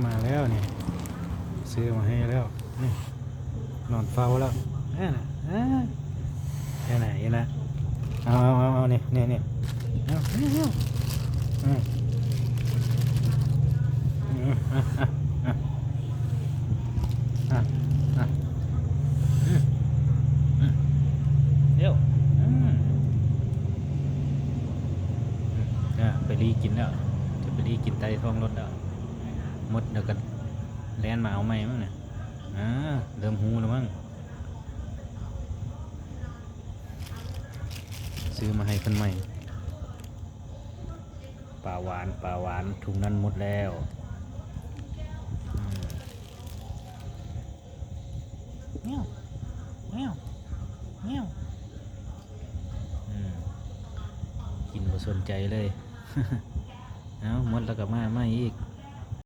มาแล้วนี่ซื้อมาให้แล้วนี่นอนเฝ้าแล้วนี่นะนี่ไหนนะเอานี่เอาอืมอ่ะอ่ะอ่ะเดี๋ยวไปรีกินแล้วจะไปรีกินไตท้องรถแล้วหมดเดี๋ยวกันแลนมาเอาไหมมั้งเนี่ยเริ่มหูแล้วมั้งซื้อมาให้คนใหม่ปลาหวานถุงนั้นหมดแล้วเงี้ยวกินบ่สนใจเลย เอาหมดแล้วก็มาอีก